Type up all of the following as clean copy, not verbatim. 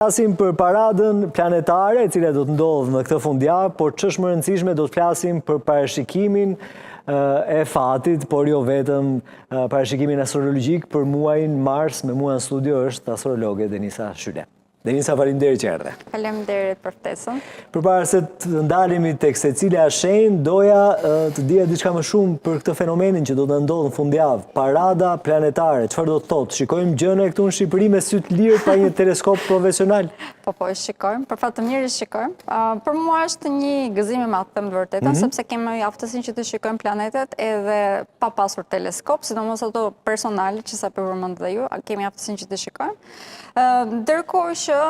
Flasim për paradën planetare, e cila do të ndodhë në këtë fundjavë, por ç'është më rëndësishme do të flasim për parashikimin e fatit, por jo vetëm parashikimin astrologjik për muajin mars. Me mua në studio është astrologe Denisa Shyle. Denisa, faleminderit që erdhe. Faleminderit për ftesën. Përpara se të ndalemi tek secila shenjë, doja të dija diçka më shumë për këtë fenomenin që do të ndodhë në fundjavë, parada planetare. Çfarë do të thotë? Shikojmë gjëne këtu në Shqipëri me sy të lirë pa një teleskop profesional? Po, shikojmë, për fat të mirë shikojmë. Për mua është një gëzim i madh, them të vërtetën, sepse kemi aftësinë që të shikojmë planetet edhe pa pasur teleskop, sidomos ato personale që sa përmend dhe ju, kemi aftësinë që të shikojmë. Ndërkohë që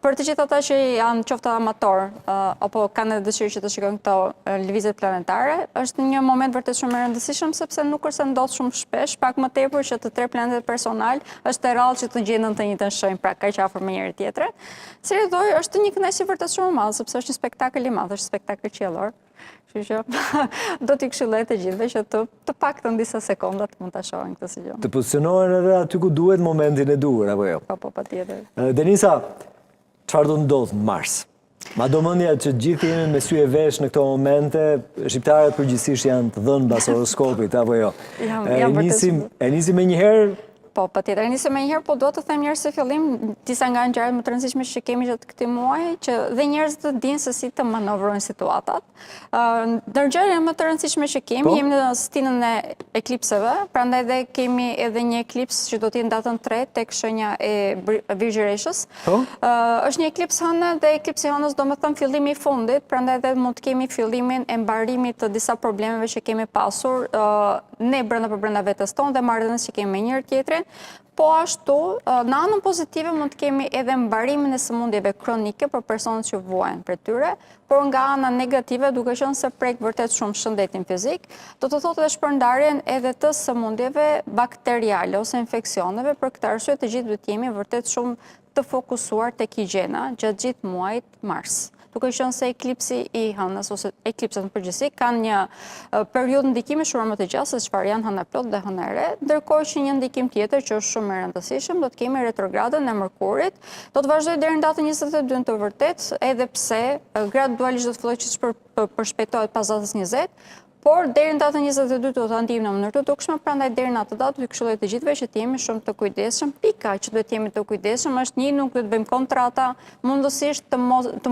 për të gjithë ata që janë qoftë amator apo kanë dëshirë që të shikojnë këto lëvizjet planetare, është një moment vërtet shumë i rëndësishëm sepse nuk është se ndodh shumë shpesh, pak më tepër që të tre planetet personal është e rrallë që të gjenden të njëjtën shenjë, pra kaq afër me njëri tjetrin. Si rridoj, është një kënaqësi vërtet shumë e madhe sepse është një spektakël i madh, është spektakël qiellor. Kështu që do t'i këshilloj të gjithëve që të paktën disa sekonda të mund ta shohin këtë si gjë. Të pozicionohen edhe aty ku duhet momentin e duhur, apo jo? Po, patjetër. Denisa, çfarë do të ndodhë në Mars? Madomendja që gjithë jemi me sy e vesh në këto momente, shqiptarët përgjithsisht janë të dhënë mbas horoskopit, apo jo? E nisim me njëherë? Po, patjetër, nisem më njëherë, po do të them njerëz se fillim disa nga ngjarjet më të rëndësishme që kemi gjatë këtij muaji, që dhe njerëzit të dinë se si të manovrojnë situatat. Ndër ngjarjet më të rëndësishme që kemi, jemi në stinën e eklipseve, prandaj dhe kemi edhe një eklips që do të jetë datën 3 tek shenja e Virgjëreshës. Është një eklips hënë dhe eklipsi hënës do të thënë fillimi i fundit, prandaj dhe mund të kemi fillimin e mbarimit të disa problemeve që kemi pasur ne brenda vetes tonë dhe marrëdhënies që kemi me njëri tjetrin. Po ashtu, në anën pozitive mund të kemi edhe mbarimin e sëmundjeve kronike për personat që vuajnë për tyre, por nga ana negative, duke qenë se prek vërtet shumë shëndetin fizik, do të thotë edhe shpërndarjen edhe të sëmundjeve bakteriale ose infeksioneve. Për këtë arsye të gjithë duhet jemi vërtet shumë të fokusuar tek higjiena gjatë gjithë muajit mars. Duke qenë se eklipsi i hënës ose eklipset në përgjithësi kanë një periudhë ndikimi shumë më të gjatë se çfarë janë hëna plot dhe hëna e re, ndërkohë që një ndikim tjetër që është shumë i rëndësishëm do të kemi retrogradën e Mërkurit, do të vazhdojë deri në datën 22 të vërtet, edhe pse gradualisht do të fillojë që përshpejtohet pas datës 20. Por deri në datën 22 do të ndihmë në mënyrë të dukshme, prandaj deri në atë datë do të këshilloj të gjithëve që të jemi shumë të kujdesshëm. Pika që duhet jemi të kujdesshëm është një, nuk duhet bëjmë kontrata, mundësisht të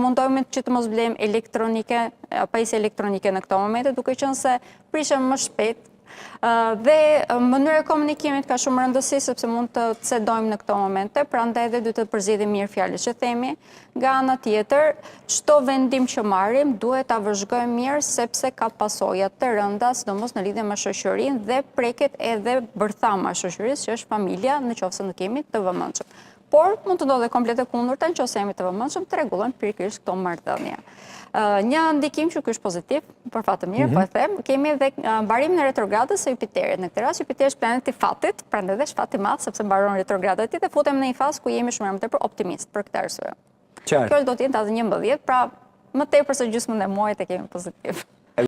mundohemi që të mos blejmë elektronike, pajisje elektronike në këto momente, duke qenë se prishem më shpejt. Dhe mënyra e komunikimit ka shumë rëndësi sepse mund të cedojmë në këto momente, prandaj dhe duhet të përziedim mirë fjalët që themi. Nga ana tjetër, çdo vendim që marrim duhet ta vëzhgojmë mirë sepse ka pasoja të rënda, sidomos në lidhje me shoqërinë dhe preket edhe bërthama e shoqërisë, që është familja, nëse nuk jemi të vëmendshëm. Por mund të ndodhe komplet e kundërta, nëse jemi të vëmendshëm, të rregullojmë pikërisht këto marrëdhënie. Një ndikim që është pozitiv, për fat të mirë, po e them, kemi edhe mbarimin e retrogradës së Jupiterit. Në këtë rast Jupiteri është planeti i fatit, prandaj dhe është fat i madh sepse mbaron retrogradën e tij dhe futem në një fazë ku jemi shumë më tepër optimist për këtë arsye. Kjo do të jetë datë 11, pra më tepër se gjysmën e muajit e kemi pozitiv.